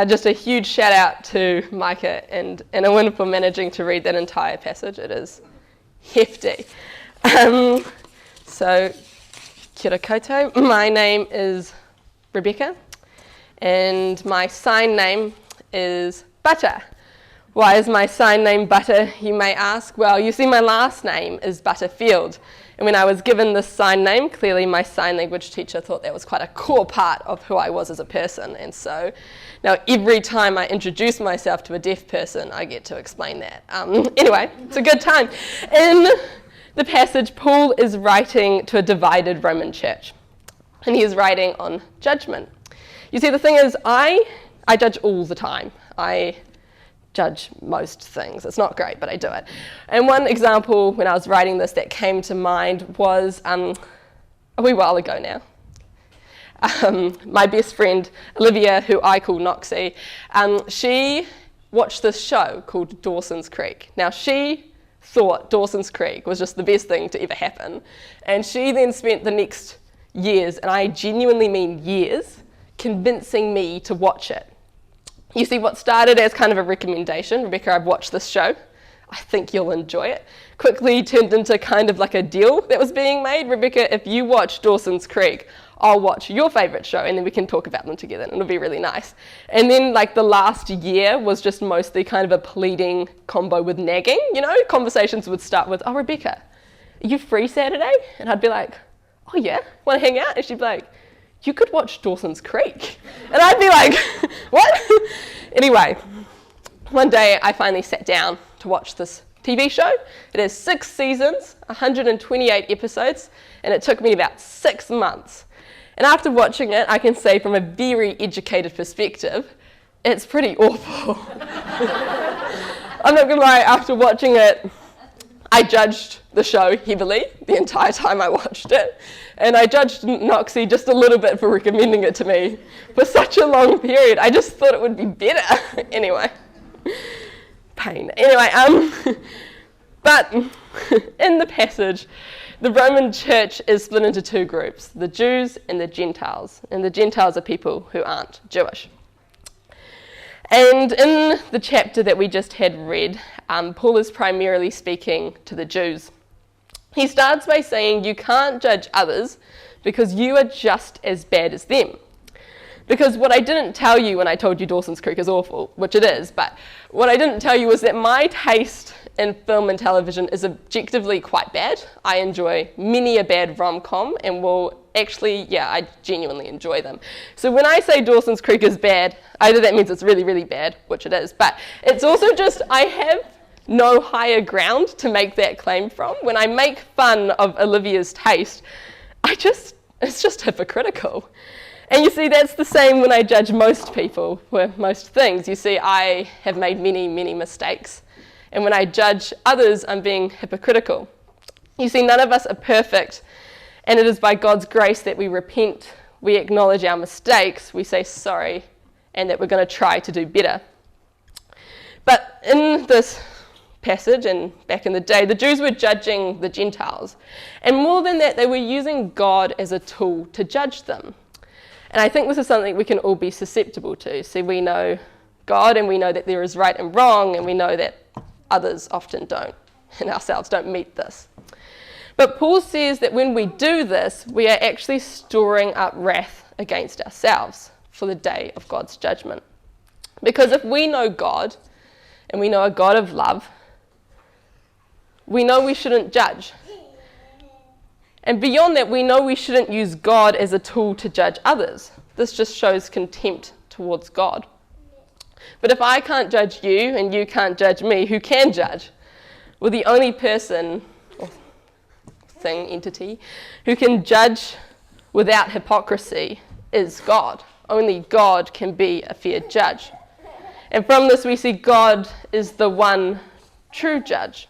just a huge shout out to Micah and Owen for managing to read that entire passage. It is hefty. So, kia ora koutou. My name is Rebekah, and my sign name is Butter. Why is my sign name Butter, you may ask? Well, you see, my last name is Butterfield. And when I was given this sign name, clearly my sign language teacher thought that was quite a core part of who I was as a person. And so now every time I introduce myself to a deaf person, I get to explain that. Anyway, it's a good time. In the passage, Paul is writing to a divided Roman church. And he is writing on judgment. You see, the thing is, I judge all the time. I judge most things. It's not great, but I do it. And one example when I was writing this that came to mind was a wee while ago now. My best friend, Olivia, who I call Noxie, she watched this show called Dawson's Creek. Now, she thought Dawson's Creek was just the best thing to ever happen. And she then spent the next years, and I genuinely mean years, convincing me to watch it. You see, what started as kind of a recommendation, Rebekah, I've watched this show, I think you'll enjoy it, quickly turned into kind of like a deal that was being made. Rebekah, if you watch Dawson's Creek, I'll watch your favourite show and then we can talk about them together and it'll be really nice. And then like the last year was just mostly kind of a pleading combo with nagging, you know? Conversations would start with, oh, Rebekah, are you free Saturday? And I'd be like, oh yeah, want to hang out? And she'd be like, you could watch Dawson's Creek. And I'd be like, what? Anyway, one day I finally sat down to watch this TV show. It has 6 seasons, 128 episodes, and it took me about 6 months. And after watching it, I can say from a very educated perspective, it's pretty awful. I'm not gonna lie, after watching it, I judged the show heavily the entire time I watched it. And I judged Noxie just a little bit for recommending it to me for such a long period. I just thought it would be better. Anyway, pain. Anyway, but in the passage, the Roman church is split into 2 groups, the Jews and the Gentiles. And the Gentiles are people who aren't Jewish. And in the chapter that we just had read, Paul is primarily speaking to the Jews. He starts by saying you can't judge others because you are just as bad as them. Because what I didn't tell you when I told you Dawson's Creek is awful, which it is, but what I didn't tell you was that my taste in film and television is objectively quite bad. I enjoy many a bad rom-com and I genuinely enjoy them. So when I say Dawson's Creek is bad, either that means it's really, really bad, which it is, but it's also just I have no higher ground to make that claim from. When I make fun of Olivia's taste, it's just hypocritical. And you see, that's the same when I judge most people for most things. You see, I have made many, many mistakes. And when I judge others, I'm being hypocritical. You see, none of us are perfect. And it is by God's grace that we repent, we acknowledge our mistakes, we say sorry, and that we're going to try to do better. But in this passage, and back in the day, the Jews were judging the Gentiles. And more than that, they were using God as a tool to judge them. And I think this is something we can all be susceptible to. See, we know God and we know that there is right and wrong, and we know that others often don't, and ourselves don't meet this. But Paul says that when we do this, we are actually storing up wrath against ourselves for the day of God's judgment. Because if we know God, and we know a God of love, we know we shouldn't judge. And beyond that, we know we shouldn't use God as a tool to judge others. This just shows contempt towards God. But if I can't judge you and you can't judge me, who can judge? Well, the only person or thing, entity, who can judge without hypocrisy is God. Only God can be a fair judge. And from this we see God is the one true judge.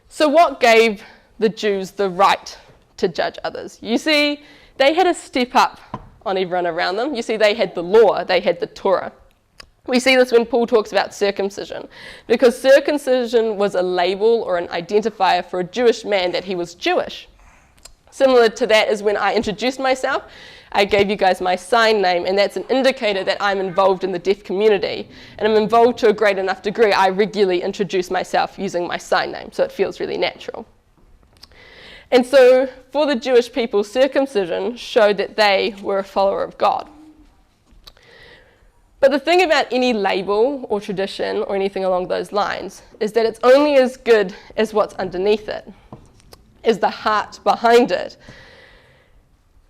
So what gave the Jews the right to judge others? You see, they had a step up on everyone around them. You see, they had the law, they had the Torah. We see this when Paul talks about circumcision, because circumcision was a label or an identifier for a Jewish man that he was Jewish. Similar to that is when I introduced myself, I gave you guys my sign name, and that's an indicator that I'm involved in the deaf community. And I'm involved to a great enough degree, I regularly introduce myself using my sign name, so it feels really natural. And so for the Jewish people, circumcision showed that they were a follower of God. But the thing about any label or tradition or anything along those lines is that it's only as good as what's underneath it, is the heart behind it.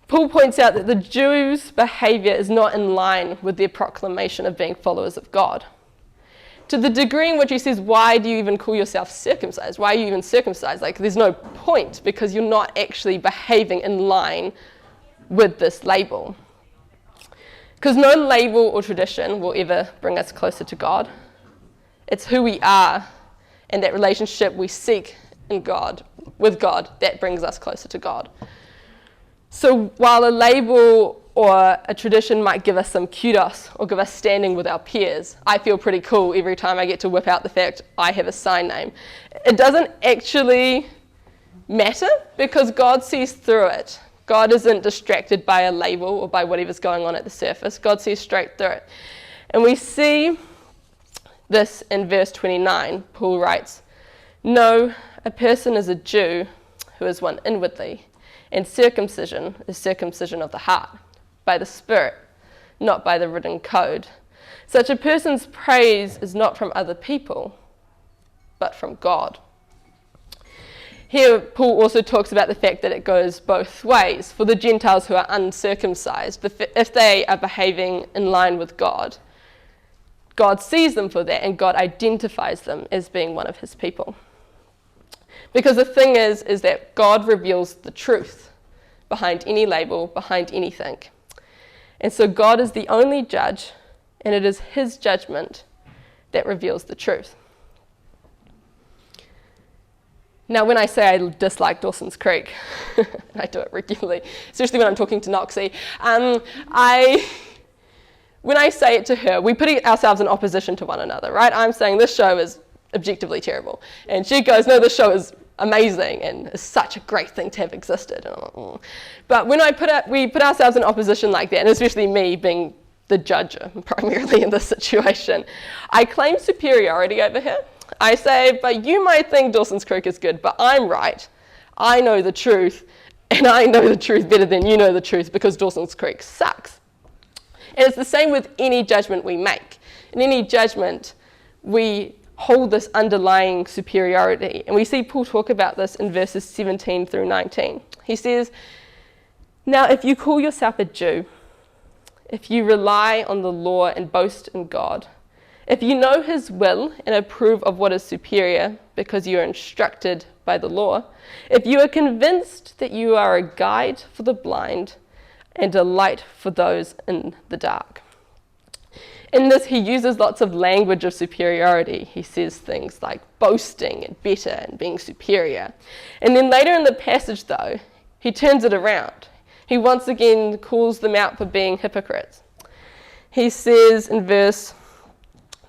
Paul points out that the Jews' behaviour is not in line with their proclamation of being followers of God. To the degree in which he says, why do you even call yourself circumcised? Why are you even circumcised? Like, there's no point, because you're not actually behaving in line with this label. Because no label or tradition will ever bring us closer to God. It's who we are and that relationship we seek in God, with God, that brings us closer to God. So while a label or a tradition might give us some kudos or give us standing with our peers, I feel pretty cool every time I get to whip out the fact I have a sign name. It doesn't actually matter, because God sees through it. God isn't distracted by a label or by whatever's going on at the surface. God sees straight through it. And we see this in verse 29. Paul writes, "No, a person is a Jew who is one inwardly, and circumcision is circumcision of the heart, by the Spirit, not by the written code. Such a person's praise is not from other people, but from God." Here, Paul also talks about the fact that it goes both ways. For the Gentiles who are uncircumcised, if they are behaving in line with God, God sees them for that, and God identifies them as being one of his people. Because the thing is that God reveals the truth behind any label, behind anything. And so God is the only judge, and it is his judgment that reveals the truth. Now, when I say I dislike Dawson's Creek, and I do it regularly, especially when I'm talking to Noxie, when I say it to her, we put ourselves in opposition to one another, right? I'm saying this show is objectively terrible, and she goes, no, this show is amazing and is such a great thing to have existed. And I'm like, mm. But when we put ourselves in opposition like that, and especially me being the judge primarily in this situation, I claim superiority over her. I say, but you might think Dawson's Creek is good, but I'm right. I know the truth, and I know the truth better than you know the truth, because Dawson's Creek sucks. And it's the same with any judgment we make. In any judgment, we hold this underlying superiority. And we see Paul talk about this in verses 17 through 19. He says, "Now if you call yourself a Jew, if you rely on the law and boast in God, if you know his will and approve of what is superior because you are instructed by the law, if you are convinced that you are a guide for the blind and a light for those in the dark." In this, he uses lots of language of superiority. He says things like boasting and better and being superior. And then later in the passage, though, he turns it around. He once again calls them out for being hypocrites. He says in verse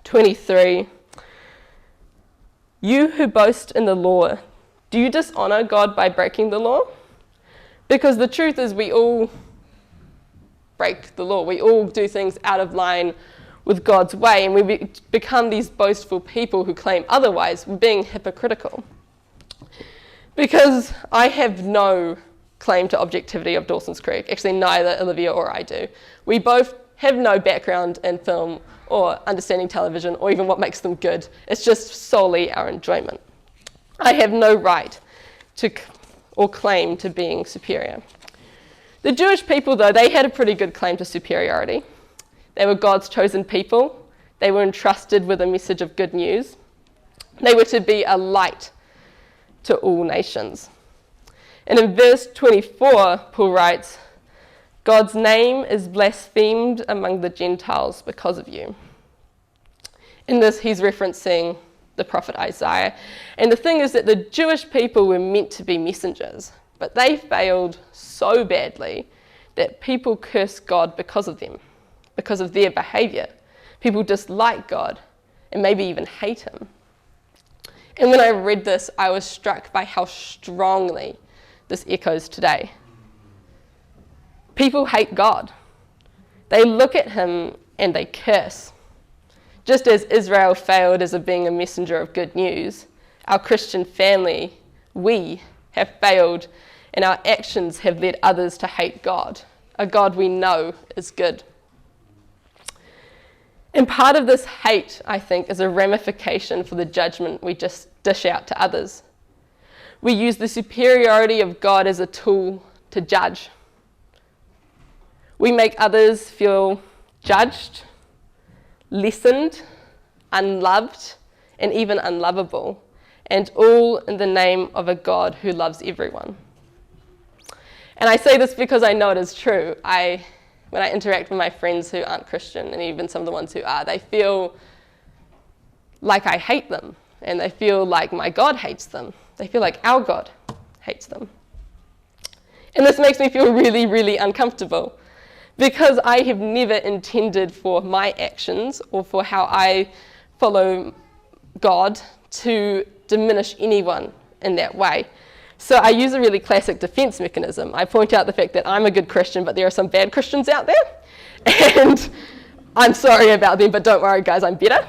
23, "You who boast in the law, do you dishonor God by breaking the law?" Because the truth is we all break the law. We all do things out of line with God's way, and we become these boastful people who claim otherwise, being hypocritical. Because I have no claim to objectivity of Dawson's Creek. Actually, neither Olivia or I do. We both have no background in film or understanding television or even what makes them good. It's just solely our enjoyment. I have no right to or claim to being superior. The Jewish people, though, they had a pretty good claim to superiority. They were God's chosen people. They were entrusted with a message of good news. They were to be a light to all nations. And in verse 24, Paul writes, "God's name is blasphemed among the Gentiles because of you." In this, he's referencing the prophet Isaiah. And the thing is that the Jewish people were meant to be messengers, but they failed so badly that people curse God because of them, because of their behaviour. People dislike God and maybe even hate him. And when I read this, I was struck by how strongly this echoes today. People hate God. They look at him and they curse. Just as Israel failed as being a messenger of good news, our Christian family, we have failed, and our actions have led others to hate God, a God we know is good. And part of this hate, I think, is a ramification for the judgment we just dish out to others. We use the superiority of God as a tool to judge. We make others feel judged, lessened, unloved, and even unlovable, and all in the name of a God who loves everyone. And I say this because I know it is true. When I interact with my friends who aren't Christian, and even some of the ones who are, they feel like I hate them, and they feel like my God hates them. They feel like our God hates them. And this makes me feel really, really uncomfortable, because I have never intended for my actions or for how I follow God to diminish anyone in that way. So I use a really classic defense mechanism. I point out the fact that I'm a good Christian, but there are some bad Christians out there, and I'm sorry about them, but don't worry, guys, I'm better.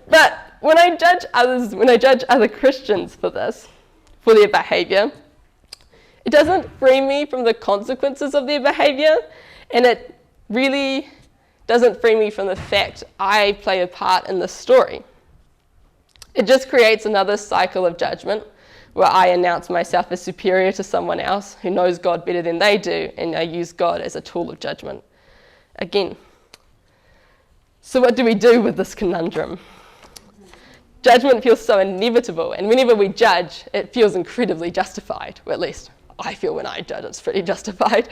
But when I judge other Christians for their behavior, it doesn't free me from the consequences of their behavior, and it really doesn't free me from the fact I play a part in this story. It just creates another cycle of judgment where I announce myself as superior to someone else who knows God better than they do, and I use God as a tool of judgment again. So what do we do with this conundrum? Judgment feels so inevitable, and whenever we judge, it feels incredibly justified, or at least I feel when I judge it's pretty justified.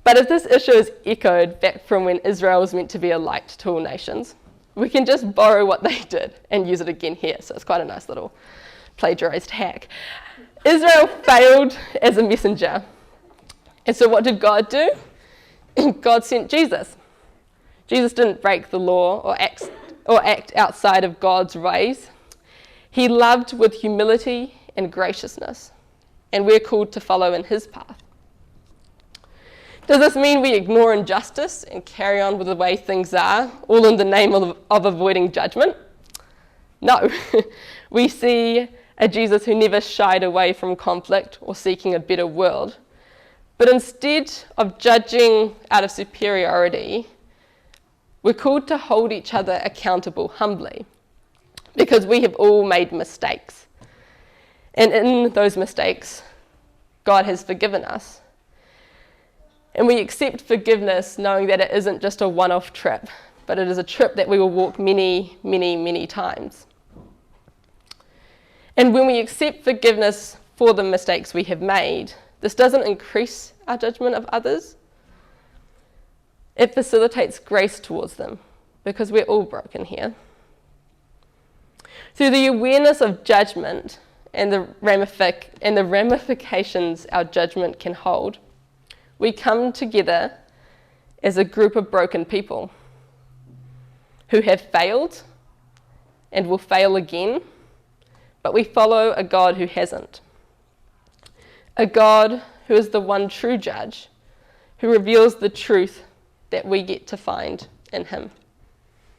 But if this issue is echoed back from when Israel was meant to be a light to all nations, we can just borrow what they did and use it again here. So it's quite a nice little plagiarized hack. Israel failed as a messenger. And so what did God do? God sent Jesus. Jesus didn't break the law or act outside of God's ways. He loved with humility and graciousness, and we're called to follow in his path. Does this mean we ignore injustice and carry on with the way things are, all in the name of avoiding judgment? No. We see a Jesus who never shied away from conflict or seeking a better world, but instead of judging out of superiority, we're called to hold each other accountable humbly, because we have all made mistakes. And in those mistakes, God has forgiven us. And we accept forgiveness knowing that it isn't just a one-off trip, but it is a trip that we will walk many, many, many times. And when we accept forgiveness for the mistakes we have made, this doesn't increase our judgment of others. It facilitates grace towards them, because we're all broken here. Through the awareness of judgment and the ramifications our judgment can hold, we come together as a group of broken people who have failed and will fail again, but we follow a God who hasn't. A God who is the one true judge, who reveals the truth that we get to find in him.